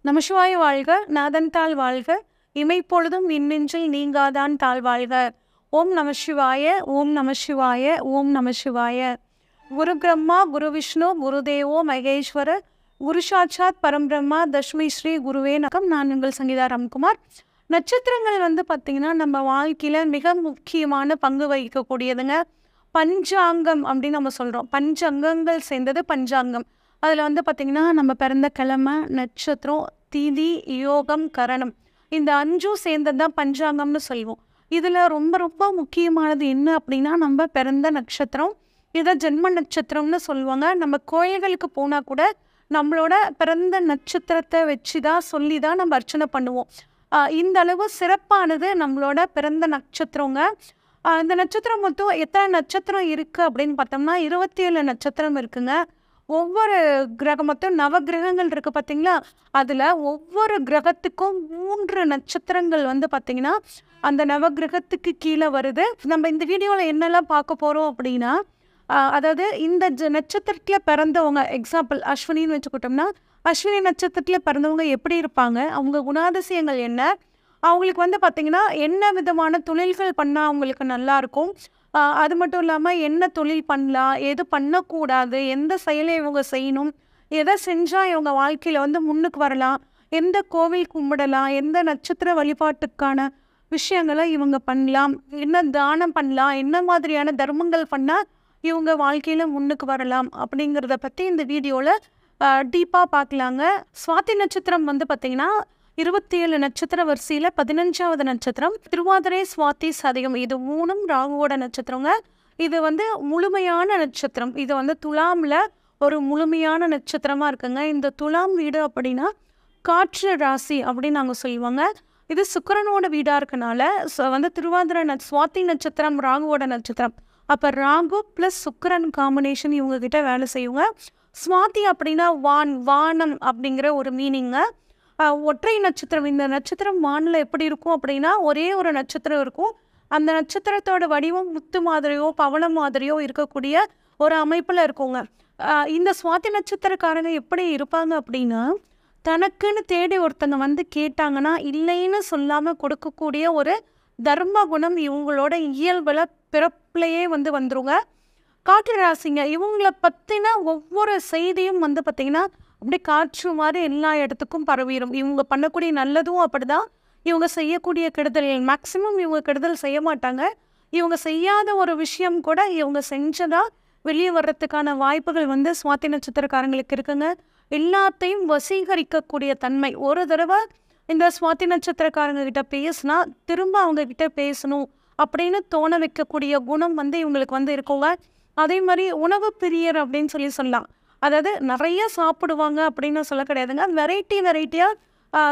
நமசிவாய வாழ்க, நாதன் தாள் வாழ்க, இமைப்பொழுதும் இன்னெஞ்சில் நீங்காதான் தாழ் வாழ்க. ஓம் நம சிவாய, ஓம் நம சிவாய, ஓம் நம சிவாய. குரு பிரம்மா, குரு விஷ்ணு, குருதேவோ மகேஸ்வர, குரு சாட்சாத் பரம்பிரம்மா, தஷ்மை ஸ்ரீ குருவே நகம். நான் உங்கள் சங்கீதா ராம்குமார். நட்சத்திரங்கள் பார்த்திங்கன்னா நம்ம வாழ்க்கையில் மிக முக்கியமான பங்கு வகிக்கக்கூடியதுங்க. பஞ்சாங்கம் அப்படின்னு நம்ம சொல்கிறோம். பஞ்சங்கங்கள் சேர்ந்தது பஞ்சாங்கம். அதில் பார்த்திங்கன்னா நம்ம பிறந்த கிழமை, நட்சத்திரம், திதி, யோகம், கரணம், இந்த 5 சேர்ந்தது தான் பஞ்சாங்கம்னு சொல்லுவோம். இதில் ரொம்ப ரொம்ப முக்கியமானது என்ன அப்படின்னா நம்ம பிறந்த நட்சத்திரம். இதை ஜென்ம நட்சத்திரம்னு சொல்லுவாங்க. நம்ம கோயில்களுக்கு போனால் கூட நம்மளோட பிறந்த நட்சத்திரத்தை வச்சு தான் சொல்லி தான் நம்ம அர்ச்சனை பண்ணுவோம். இந்த அளவு சிறப்பானது நம்மளோட பிறந்த நட்சத்திரங்க. இந்த நட்சத்திரம் மொத்தம் எத்தனை நட்சத்திரம் இருக்குது அப்படின்னு பார்த்தோம்னா 27 நட்சத்திரம் இருக்குங்க. ஒவ்வொரு கிரகம் மொத்தம் நவகிரகங்கள் இருக்குது பார்த்தீங்களா, அதில் ஒவ்வொரு கிரகத்துக்கும் 3 நட்சத்திரங்கள் பார்த்திங்கன்னா அந்த நவகிரகத்துக்கு கீழே வருது. நம்ம இந்த வீடியோவில் என்னெல்லாம் பார்க்க போகிறோம் அப்படின்னா, அதாவது இந்த நட்சத்திரத்தில் பிறந்தவங்க, எக்ஸாம்பிள் அஸ்வினின்னு வச்சுக்கிட்டோம்னா, அஸ்வினி நட்சத்திரத்தில் பிறந்தவங்க எப்படி இருப்பாங்க, அவங்க குணாதிசயங்கள் என்ன, அவங்களுக்கு பார்த்திங்கன்னா என்ன விதமான தொழில்கள் பண்ணால் அவங்களுக்கு நல்லாயிருக்கும், அது மட்டும் இல்லாமல் என்ன தொழில் பண்ணலாம், எது பண்ணக்கூடாது, எந்த செயலை இவங்க செய்யணும், எதை செஞ்சால் இவங்க வாழ்க்கையில் முன்னுக்கு வரலாம், எந்த கோவில் கும்பிடலாம், எந்த நட்சத்திர வழிபாட்டுக்கான விஷயங்களை இவங்க பண்ணலாம், என்ன தானம் பண்ணலாம், என்ன மாதிரியான தர்மங்கள் பண்ணால் இவங்க வாழ்க்கையில் முன்னுக்கு வரலாம் அப்படிங்கிறத பற்றி இந்த வீடியோவில் டீப்பாக பார்க்கலாங்க. சுவாதி நட்சத்திரம் பார்த்திங்கன்னா 27 நட்சத்திர வரிசையில் 15வது நட்சத்திரம். திருவாதிரை, சுவாதி, சதயம், இது 3ம் ராகுவோட நட்சத்திரங்க. இது முழுமையான நட்சத்திரம். இது துலாமில் ஒரு முழுமையான நட்சத்திரமாக இருக்குங்க. இந்த துலாம் வீடு அப்படின்னா காற்று ராசி அப்படின்னு நாங்கள் சொல்லுவாங்க. இது சுக்கிரனோட வீடாக இருக்கனால திருவாதிரை சுவாதி நட்சத்திரம் ராகுவோட நட்சத்திரம். அப்போ ராகு ப்ளஸ் சுக்கிரன் காம்பினேஷன் இவங்ககிட்ட வேலை செய்யுங்க. சுவாதி அப்படின்னா வானம் அப்படிங்கிற ஒரு மீனிங்க. ஒற்றை நட்சத்திரம். இந்த நட்சத்திரம் வானில் எப்படி இருக்கும் அப்படின்னா ஒரே ஒரு நட்சத்திரம் இருக்கும். அந்த நட்சத்திரத்தோட வடிவம் முத்து மாதிரியோ பவளம் மாதிரியோ இருக்கக்கூடிய ஒரு அமைப்பில் இருக்குங்க. இந்த சுவாதி நட்சத்திரக்காரங்க எப்படி இருப்பாங்க அப்படின்னா, தனக்குன்னு தேடி ஒருத்தங்க கேட்டாங்கன்னா இல்லைன்னு சொல்லாமல் கொடுக்கக்கூடிய ஒரு தர்ம குணம் இவங்களோட இயல்பில் பிறப்பிலேயே வந்துருங்க. காற்று ராசிங்க. இவங்களை பற்றின ஒவ்வொரு செய்தியும் பார்த்திங்கன்னா அப்படியே காற்று மாதிரி எல்லா இடத்துக்கும் பரவிடும். இவங்க பண்ணக்கூடிய நல்லதும் அப்படி தான், இவங்க செய்யக்கூடிய கெடுதல் மேக்சிமம் இவங்க கெடுதல் செய்ய மாட்டாங்க. இவங்க செய்யாத ஒரு விஷயம் கூட இவங்க செஞ்சதாக வெளியே வர்றதுக்கான வாய்ப்புகள் சுவாதி நட்சத்திரக்காரங்களுக்கு இருக்குங்க. எல்லாத்தையும் வசீகரிக்கக்கூடிய தன்மை. ஒரு தடவை இந்த சுவாதி நட்சத்திரக்காரங்க கிட்ட பேசினா திரும்ப அவங்க கிட்ட பேசணும் அப்படின்னு தோண வைக்கக்கூடிய குணம் இவங்களுக்கு இருக்குங்க. அதே மாதிரி உணவு பிரியர் அப்படின்னு சொல்லலாம். அதாவது நிறைய சாப்பிடுவாங்க அப்படின்னு சொல்ல கிடையாதுங்க. வெரைட்டியாக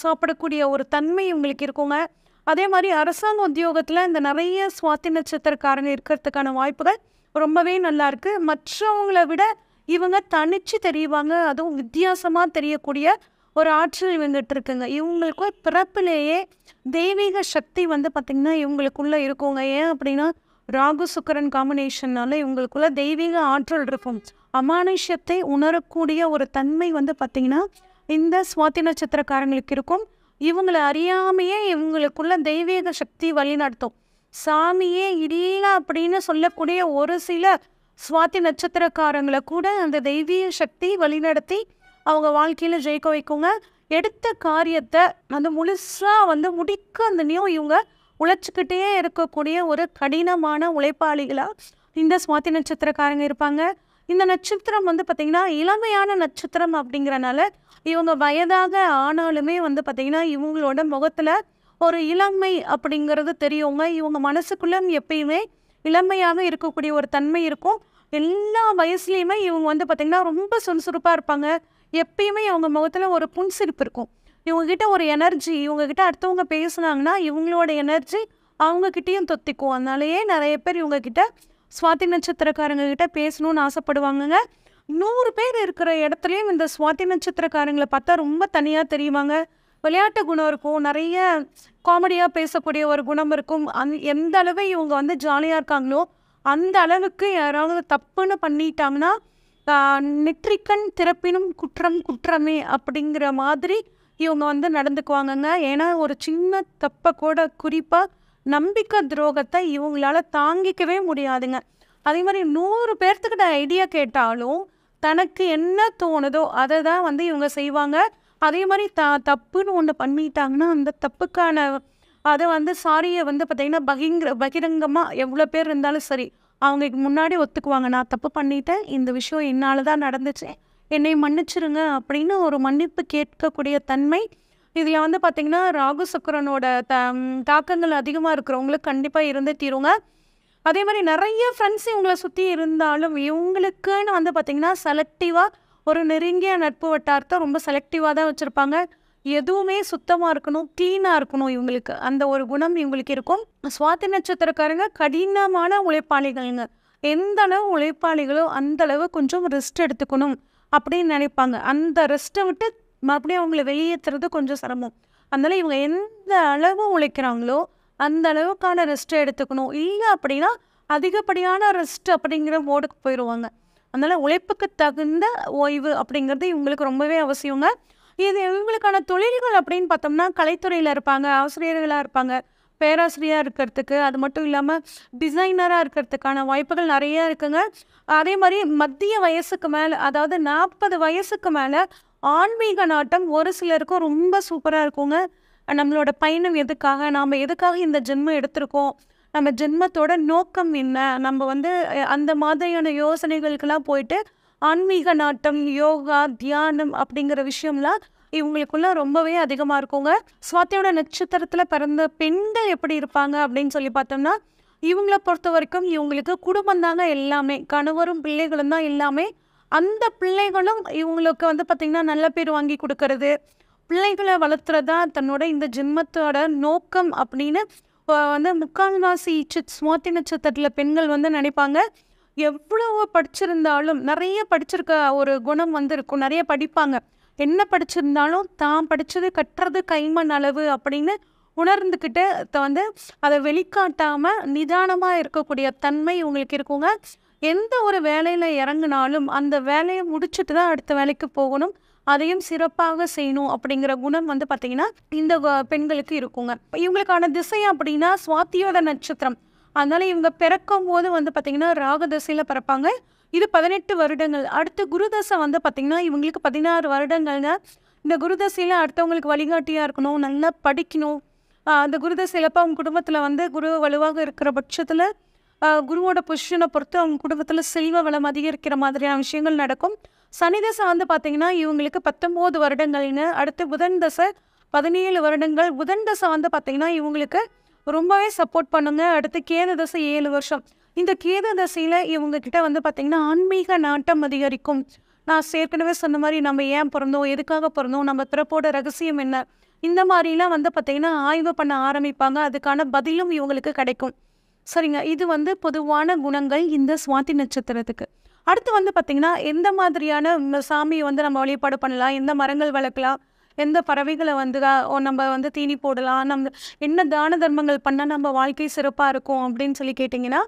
சாப்பிடக்கூடிய ஒரு தன்மை இவங்களுக்கு இருக்குங்க. அதே மாதிரி அரசாங்க உத்தியோகத்தில் இந்த நிறைய சுவாதி நட்சத்திரக்காரங்க இருக்கிறதுக்கான வாய்ப்புகள் ரொம்பவே நல்லா இருக்குது. மற்றவங்களை விட இவங்க தனிச்சு தெரிவாங்க. அதுவும் வித்தியாசமாக தெரியக்கூடிய ஒரு ஆற்றல் இவங்கிட்ட இருக்குங்க. இவங்களுக்கு பிறப்பிலேயே தெய்வீக சக்தி பார்த்திங்கன்னா இவங்களுக்குள்ளே இருக்குங்க. ஏன் அப்படின்னா ராகு சுக்கிரன் காம்பினேஷன்னால இவங்களுக்குள்ள தெய்வீக ஆற்றல் இருக்கும். அமானுஷ்யத்தை உணரக்கூடிய ஒரு தன்மை பார்த்திங்கன்னா இந்த சுவாதி நட்சத்திரக்காரங்களுக்கு இருக்கும். இவங்களை அறியாமையே இவங்களுக்குள்ள தெய்வீக சக்தி வழிநடத்தும். சாமியே இல்லை அப்படின்னு சொல்லக்கூடிய ஒரு சில சுவாதி நட்சத்திரக்காரங்களை கூட அந்த தெய்வீக சக்தி வழிநடத்தி அவங்க வாழ்க்கையில் ஜெயிக்க வைக்குங்க. எடுத்த காரியத்தை முழுசாக முடிக்க இவங்க உழைச்சிக்கிட்டே இருக்கக்கூடிய ஒரு கடினமான உழைப்பாளிகளாக இந்த சுவாதி நட்சத்திரக்காரங்க இருப்பாங்க. இந்த நட்சத்திரம் பார்த்திங்கன்னா இளமையான நட்சத்திரம் அப்படிங்கிறனால இவங்க வயதாக ஆனாலுமே பார்த்திங்கன்னா இவங்களோட முகத்தில் ஒரு இளமை அப்படிங்கிறது தெரியுங்க. இவங்க மனசுக்குள்ளே எப்பயுமே இளமையாக இருக்கக்கூடிய ஒரு தன்மை இருக்கும். எல்லா வயசுலேயுமே இவங்க பார்த்திங்கன்னா ரொம்ப சுறுசுறுப்பாக இருப்பாங்க. எப்பயுமே அவங்க முகத்தில் ஒரு புன்சிரிப்பு இருக்கும். இவங்ககிட்ட ஒரு எனர்ஜி, இவங்ககிட்ட அடுத்தவங்க பேசுனாங்கன்னா இவங்களோட எனர்ஜி அவங்கக்கிட்டேயும் தொத்திக்கும். அதனாலேயே நிறைய பேர் இவங்கக்கிட்ட சுவாதி நட்சத்திரக்காரங்க கிட்ட பேசணும்னு ஆசைப்படுவாங்கங்க. 100 பேர் இருக்கிற இடத்துலையும் இந்த சுவாதி நட்சத்திரக்காரங்களை பார்த்தா ரொம்ப தனியாக தெரியுவாங்க. விளையாட்டு குணம் இருக்கும், நிறைய காமெடியாக பேசக்கூடிய ஒரு குணம் இருக்கும். எந்த அளவு இவங்க ஜாலியாக இருக்காங்களோ அந்த அளவுக்கு யாராவது தப்புன்னு பண்ணிட்டாங்கன்னா நெற்றிக்கண் திறப்பினும் குற்றம் குற்றமே அப்படிங்கிற மாதிரி இவங்க வந்து நடந்துக்குவாங்கங்க. ஏன்னா ஒரு சின்ன தப்பை கூட குறிப்பாக நம்பிக்கை துரோகத்தை இவங்களால தாங்கிக்கவே முடியாதுங்க. அதே மாதிரி 100 பேர்த்துக்கிட்ட ஐடியா கேட்டாலும் தனக்கு என்ன தோணுதோ அதை தான் வந்து இவங்க செய்வாங்க. அதே மாதிரி தப்புன்னு ஒன்று பண்ணிட்டாங்கன்னா அந்த தப்புக்கான அதை வந்து சாரியை வந்து பார்த்திங்கன்னா பகிரங்கமாக எவ்வளோ பேர் இருந்தாலும் சரி அவங்களுக்கு முன்னாடி ஒத்துக்குவாங்க. நான் தப்பு பண்ணிட்டேன், இந்த விஷயம் என்னால் தான் நடந்துச்சு, என்னை மன்னிச்சிருங்க அப்படின்னு ஒரு மன்னிப்பு கேட்கக்கூடிய தன்மை இதில் வந்து பார்த்திங்கன்னா ராகு சுக்கிரனோட தாக்கங்கள் அதிகமாக இருக்கிறவங்களுக்கு கண்டிப்பாக இருந்து தீருங்க. அதே மாதிரி நிறைய ஃப்ரெண்ட்ஸ் இவங்களை சுற்றி இருந்தாலும் இவங்களுக்குன்னு வந்து பார்த்திங்கன்னா செலக்டிவாக ஒரு நெருங்கிய நட்பு வட்டாரத்தை ரொம்ப செலக்டிவாக தான் வச்சுருப்பாங்க. எதுவுமே சுத்தமாக இருக்கணும், க்ளீனாக இருக்கணும், இவங்களுக்கு அந்த ஒரு குணம் இவங்களுக்கு இருக்கும். சுவாதி நட்சத்திரக்காரங்க கடினமான உழைப்பாளிகள்ங்க. எந்த அளவு உழைப்பாளிகளோ அந்த அளவு கொஞ்சம் ரெஸ்ட் எடுத்துக்கணும் அப்படின்னு நினைப்பாங்க. அந்த ரெஸ்ட்டை விட்டு மறுபடியும் அவங்கள வெளியேற்றுறது கொஞ்சம் சிரமம். அதனால் இவங்க எந்த அளவு உழைக்கிறாங்களோ அந்த அளவுக்கான ரெஸ்ட்டை எடுத்துக்கணும். இல்லை அப்படின்னா அதிகப்படியான ரெஸ்ட் அப்படிங்கிற மோடுக்கு போயிடுவாங்க. அதனால் உழைப்புக்கு தகுந்த ஓய்வு அப்படிங்கிறது இவங்களுக்கு ரொம்பவே அவசியங்க. இது இவங்களுக்கான தொழில்கள் அப்படின்னு பார்த்தோம்னா கலைத்துறையில் இருப்பாங்க, ஆசிரியர்களாக இருப்பாங்க, பேராசிரியராக இருக்கிறதுக்கு, அது மட்டும் இல்லாமல் டிசைனராக இருக்கிறதுக்கான வாய்ப்புகள் நிறையா இருக்குங்க. அதே மாதிரி மத்திய வயசுக்கு மேலே, அதாவது 40 வயசுக்கு மேலே ஆன்மீக நாட்டம் ஒரு சிலருக்கும் ரொம்ப சூப்பராக இருக்குங்க. நம்மளோட பயணம் எதுக்காக, நாம் எதுக்காக இந்த ஜென்மம் எடுத்திருக்கோம், நம்ம ஜென்மத்தோட நோக்கம் என்ன, நம்ம வந்து அந்த மாதிரியான யோசனைகளுக்கெல்லாம் போயிட்டு ஆன்மீக நாட்டம், யோகா, தியானம் அப்படிங்கிற விஷயம்லாம் இவங்களுக்குள்ள ரொம்பவே அதிகமாக இருக்குங்க. சுவாதியோட நட்சத்திரத்தில் பிறந்த பெண்கள் எப்படி இருப்பாங்க அப்படின்னு சொல்லி பார்த்தோம்னா இவங்கள பொறுத்த வரைக்கும் இவங்களுக்கு குடும்பம் தாங்க எல்லாமே, கணவரும் பிள்ளைகளும் தான் எல்லாமே. அந்த பிள்ளைகளும் இவங்களுக்கு வந்து பார்த்திங்கன்னா நல்ல பேர் வாங்கி கொடுக்கறது, பிள்ளைகளை வளர்த்துறதா தன்னோட இந்த ஜென்மத்தோட நோக்கம் அப்படின்னு வந்து முக்கால்வாசி சுவாதி நட்சத்திரத்தில் பெண்கள் வந்து நினைப்பாங்க. எவ்வளவு படிச்சிருந்தாலும், நிறைய படிச்சிருக்க ஒரு குணம் வந்து இருக்கும், நிறைய படிப்பாங்க, என்ன படிச்சிருந்தாலும் தான் படித்தது கட்டுறது கைமண் அளவு அப்படின்னு உணர்ந்துக்கிட்டு வந்து அதை வெளிக்காட்டாமல் நிதானமாக இருக்கக்கூடிய தன்மை இவங்களுக்கு இருக்குங்க. எந்த ஒரு வேலையில் இறங்கினாலும் அந்த வேலையை முடிச்சுட்டு தான் அடுத்த வேலைக்கு போகணும், அதையும் சிறப்பாக செய்யணும் அப்படிங்கிற குணம் வந்து பார்த்திங்கன்னா இந்த பெண்களுக்கு இருக்குங்க. இவங்களுக்கான திசை அப்படின்னா சுவாதியோட நட்சத்திரம். அதனால் இவங்க பிறக்கும் போது வந்து பார்த்திங்கன்னா ராகு தசையில் பிறப்பாங்க. இது 18 வருடங்கள். அடுத்து குருதசை வந்து பார்த்திங்கன்னா இவங்களுக்கு 16 வருடங்கள்ங்க. இந்த குருதசையில் அடுத்தவங்களுக்கு வழிகாட்டியாக இருக்கணும், நல்லா படிக்கணும். அந்த குருதசையில் இப்போ அவங்க குடும்பத்தில் வந்து குரு வலுவாக இருக்கிற பட்சத்தில் குருவோட பொசிஷனை பொறுத்து அவங்க குடும்பத்தில் செல்வ வளம் அதிகரிக்கிற மாதிரியான விஷயங்கள் நடக்கும். சனி தசை வந்து பார்த்திங்கன்னா இவங்களுக்கு 19 வருடங்கள்ங்க. அடுத்து புதன் தசை 17 வருடங்கள். புதன் தசை வந்து பார்த்திங்கன்னா இவங்களுக்கு ரொம்பவே சப்போர்ட் பண்ணுங்க. அடுத்து கேது தசை 7 வருஷம். இந்த கேது தசையில் இவங்கக்கிட்ட வந்து பார்த்திங்கன்னா ஆன்மீக நாட்டம் அதிகரிக்கும். நான் ஏற்கனவே சொன்ன மாதிரி நம்ம ஏன் பிறந்தோம், எதுக்காக பிறந்தோம், நம்ம பிறப்போட ரகசியம் என்ன, இந்த மாதிரிலாம் வந்து பார்த்திங்கன்னா ஆய்வு பண்ண ஆரம்பிப்பாங்க. அதுக்கான பதிலும் இவங்களுக்கு கிடைக்கும். சரிங்க, இது வந்து பொதுவான குணங்கள் இந்த சுவாதி நட்சத்திரத்துக்கு. அடுத்து வந்து பார்த்திங்கன்னா எந்த மாதிரியான சாமியை வந்து நம்ம வழிபாடு பண்ணலாம், எந்த மரங்கள் வளர்க்கலாம், எந்த பறவைகளை வந்து நம்ம வந்து தீனி போடலாம், நம்ம என்ன தான தர்மங்கள் பண்ணால் நம்ம வாழ்க்கை சிறப்பாக இருக்கும் அப்படின்னு சொல்லி கேட்டிங்கன்னா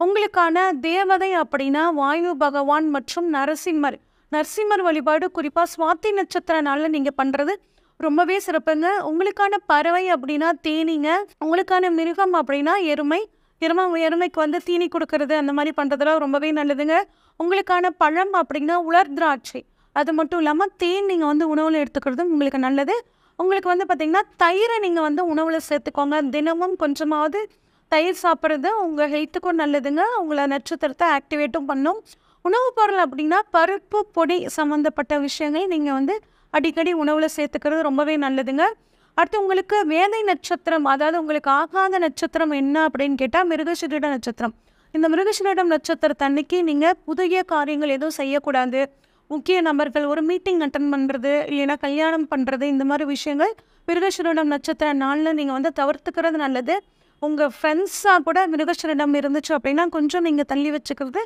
உங்களுக்கான தேவதை அப்படின்னா வாயு பகவான் மற்றும் நரசிம்மர் வழிபாடு குறிப்பாக சுவாதி நட்சத்திர நாளில் நீங்கள் பண்ணுறது ரொம்பவே சிறப்புங்க. உங்களுக்கான பறவை அப்படின்னா தேனீங்க, உங்களுக்கான மிருகம் அப்படின்னா எருமைக்கு வந்து தீனி கொடுக்கறது, அந்த மாதிரி பண்ணுறதுலாம் ரொம்பவே நல்லதுங்க. உங்களுக்கான பழம் அப்படின்னா உலர் திராட்சை, அது மட்டும் இல்லாமல் தேன் நீங்கள் வந்து உணவில் எடுத்துக்கிறதும் உங்களுக்கு நல்லது. உங்களுக்கு வந்து பார்த்திங்கன்னா தயிரை நீங்கள் வந்து உணவில் சேர்த்துக்கோங்க. தினமும் கொஞ்சமாவது தயிர் சாப்பிட்றது உங்கள் ஹெல்த்துக்கும் நல்லதுங்க. உங்களை நட்சத்திரத்தை ஆக்டிவேட்டும் பண்ணும். உணவுப் பொருள் அப்படின்னா பருப்பு பொடி சம்மந்தப்பட்ட விஷயங்கள் நீங்கள் வந்து அடிக்கடி உணவில் சேர்த்துக்கிறது ரொம்பவே நல்லதுங்க. அடுத்து உங்களுக்கு வேதை நட்சத்திரம், அதாவது உங்களுக்கு ஆகாத நட்சத்திரம் என்ன அப்படின்னு கேட்டால் மிருகசீரிட நட்சத்திரம். இந்த மிருகசீரிடம் நட்சத்திரத்தன்னைக்கு நீங்கள் புதிய காரியங்கள் எதுவும் செய்யக்கூடாது. முக்கிய நபர்கள் ஒரு மீட்டிங் அட்டன் பண்ணுறது, இல்லைன்னா கல்யாணம் பண்ணுறது, இந்த மாதிரி விஷயங்கள் மிருகசீரிடம் நட்சத்திர நாளில் நீங்கள் வந்து தவிர்த்துக்கிறது நல்லது. உங்கள் ஃப்ரெண்ட்ஸாக கூட மிருகசீரிடம் இருந்துச்சு அப்படின்னா கொஞ்சம் நீங்கள் தள்ளி வச்சுக்கிறது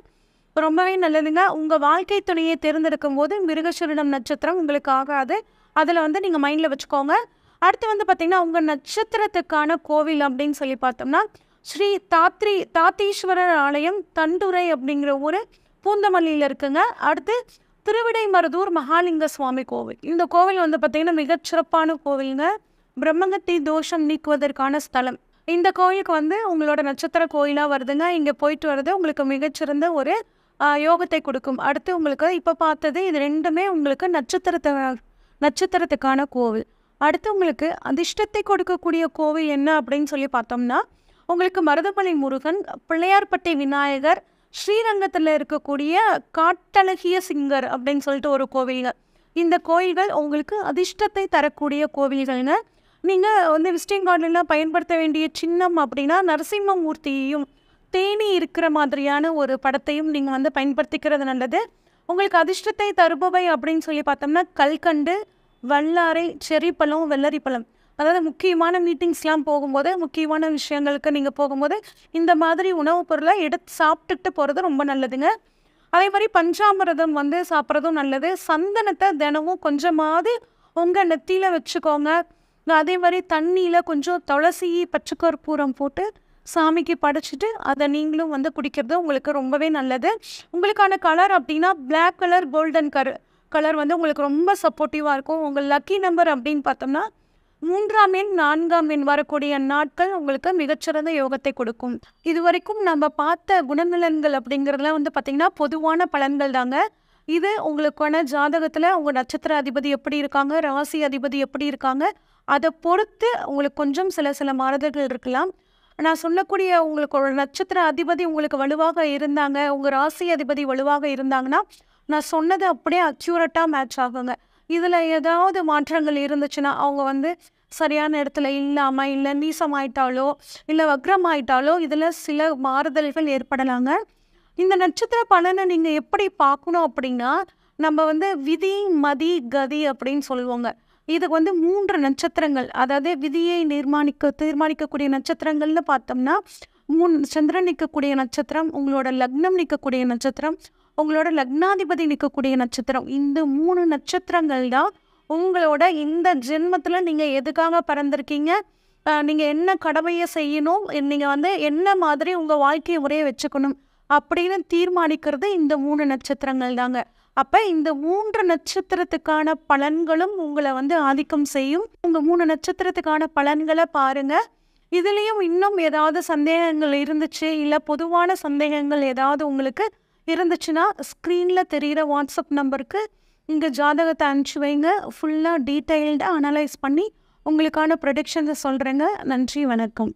ரொம்பவே நல்லதுங்க. உங்கள் வாழ்க்கை துணையை தேர்ந்தெடுக்கும் போது மிருகசீரிடம் நட்சத்திரம் உங்களுக்கு ஆகாது, அதில் வந்து நீங்கள் மைண்டில் வச்சுக்கோங்க. அடுத்து வந்து பார்த்திங்கன்னா உங்கள் நட்சத்திரத்துக்கான கோவில் அப்படின்னு சொல்லி பார்த்தோம்னா ஸ்ரீ தாத்தீஸ்வரர் ஆலயம் தண்டுரை அப்படிங்கிற ஊர் பூந்தமல்லியில் இருக்குங்க. அடுத்து திருவிடைமருதூர் மகாலிங்க சுவாமி கோவில். இந்த கோவில் வந்து பார்த்தீங்கன்னா மிகச்சிறப்பான கோவிலுங்க. பிரம்மகத்தி தோஷம் நீக்குவதற்கான ஸ்தலம். இந்த கோயிலுக்கு வந்து உங்களோட நட்சத்திர கோயிலாக வருதுங்க. இங்கே போயிட்டு வர்றது உங்களுக்கு மிகச்சிறந்த ஒரு யோகத்தை கொடுக்கும். அடுத்து உங்களுக்கு இப்போ பார்த்தது இது ரெண்டுமே உங்களுக்கு நட்சத்திரத்துக்கான கோவில். அடுத்து உங்களுக்கு அதிர்ஷ்டத்தை கொடுக்கக்கூடிய கோவில் என்ன அப்படின்னு சொல்லி பார்த்தோம்னா, உங்களுக்கு மருதமலை முருகன், பிள்ளையார்பட்டி விநாயகர், ஸ்ரீரங்கத்தில் இருக்கக்கூடிய காட்டழகிய சிங்கர் அப்படின்னு சொல்லிட்டு ஒரு கோவில்கள். இந்த கோயில்கள் உங்களுக்கு அதிர்ஷ்டத்தை தரக்கூடிய கோவில்கள்ங்க. நீங்கள் வந்து விசிட்டிங் கார்டில் பயன்படுத்த வேண்டிய சின்னம் அப்படின்னா நரசிம்மமூர்த்தியையும் தேனி இருக்கிற மாதிரியான ஒரு படத்தையும் நீங்கள் வந்து பயன்படுத்திக்கிறது நல்லது. உங்களுக்கு அதிர்ஷ்டத்தை தருபவை அப்படின்னு சொல்லி பார்த்தோம்னா கல்கண்டு, வல்லாரை, செரிப்பழம், வெள்ளரிப்பழம். அதாவது முக்கியமான மீட்டிங்ஸ்லாம் போகும்போது, முக்கியமான விஷயங்களுக்கு நீங்கள் போகும்போது இந்த மாதிரி உணவுப் பொருளை எடுத்து சாப்பிட்டுட்டு போகிறது ரொம்ப நல்லதுங்க. அதே மாதிரி பஞ்சாமிரதம் வந்து சாப்பிட்றதும் நல்லது. சந்தனத்தை தினமும் கொஞ்சமாவது உங்கள் நெத்தியில் வச்சுக்கோங்க. அதே மாதிரி தண்ணியில் கொஞ்சம் துளசி, பச்சைக்கற்பூரம் போட்டு சாமிக்கு படைச்சிட்டு அதை நீங்களும் வந்து குடிக்கிறது உங்களுக்கு ரொம்பவே நல்லது. உங்களுக்கான கலர் அப்படின்னா பிளாக் கலர், கோல்டன் கலர் வந்து உங்களுக்கு ரொம்ப சப்போர்ட்டிவாக இருக்கும். உங்கள் லக்கி நம்பர் அப்படின்னு பார்த்தோம்னா 3ஆம் எண், 4ஆம் எண் வரக்கூடிய நாட்கள் உங்களுக்கு மிகச்சிறந்த யோகத்தை கொடுக்கும். இது வரைக்கும் நம்ம பார்த்த குணநலன்கள் அப்படிங்கிறதுலாம் வந்து பார்த்திங்கன்னா பொதுவான பலன்கள் தாங்க. இது உங்களுக்கான ஜாதகத்தில் உங்கள் நட்சத்திர அதிபதி எப்படி இருக்காங்க, ராசி அதிபதி எப்படி இருக்காங்க, அதை பொறுத்து உங்களுக்கு கொஞ்சம் சில மாறுதல்கள் இருக்கலாம். நான் சொல்லக்கூடிய உங்களுக்கு ஒரு நட்சத்திர அதிபதி உங்களுக்கு வலுவாக இருந்தாங்க, உங்கள் ராசி அதிபதி வலுவாக இருந்தாங்கன்னா நான் சொன்னது அப்படியே அக்யூரேட்டாக மேட்ச் ஆகுங்க. இதில் ஏதாவது மாற்றங்கள் இருந்துச்சுன்னா அவங்க வந்து சரியான இடத்துல இல்லாமல், இல்லை நீசமாயிட்டாலோ இல்லை வக்ரமாயிட்டாலோ இதில் சில மாறுதல்கள் ஏற்படலாங்க. இந்த நட்சத்திர பலனை நீங்கள் எப்படி பார்க்கணும் அப்படின்னா, நம்ம வந்து விதி, மதி, கதி அப்படின்னு சொல்லுவோங்க. இதுக்கு வந்து 3 நட்சத்திரங்கள், அதாவது விதியை தீர்மானிக்கக்கூடிய நட்சத்திரங்கள்னு பார்த்தோம்னா 3 சந்திரன் நிற்கக்கூடிய நட்சத்திரம், உங்களோட லக்னம் நிற்கக்கூடிய நட்சத்திரம், உங்களோட லக்னாதிபதி நிற்கக்கூடிய நட்சத்திரம். இந்த 3 நட்சத்திரங்கள் தான் உங்களோட இந்த ஜென்மத்தில் நீங்கள் எதுக்காக பிறந்திருக்கீங்க, நீங்கள் என்ன கடமையை செய்யணும், நீங்கள் வந்து என்ன மாதிரி உங்கள் வாழ்க்கை முறையை வச்சுக்கணும் அப்படின்னு தீர்மானிக்கிறது இந்த 3 நட்சத்திரங்கள் தாங்க. அப்போ இந்த 3 நட்சத்திரத்துக்கான பலன்களும் உங்களை வந்து ஆதிக்கம் செய்யும். உங்கள் 3 நட்சத்திரத்துக்கான பலன்களை பாருங்கள். இதுலேயும் இன்னும் ஏதாவது சந்தேகங்கள் இருந்துச்சு, இல்லை பொதுவான சந்தேகங்கள் ஏதாவது உங்களுக்கு இருந்துச்சுன்னா ஸ்க்ரீனில் தெரிகிற வாட்ஸ்அப் நம்பருக்கு இங்கே ஜாதகத்தை அனுப்பிச்சி வைங்க. ஃபுல்லாக டீட்டெயில்டாக அனலைஸ் பண்ணி உங்களுக்கான ப்ரொடிக்ஷன்ஸை சொல்கிறேங்க. நன்றி, வணக்கம்.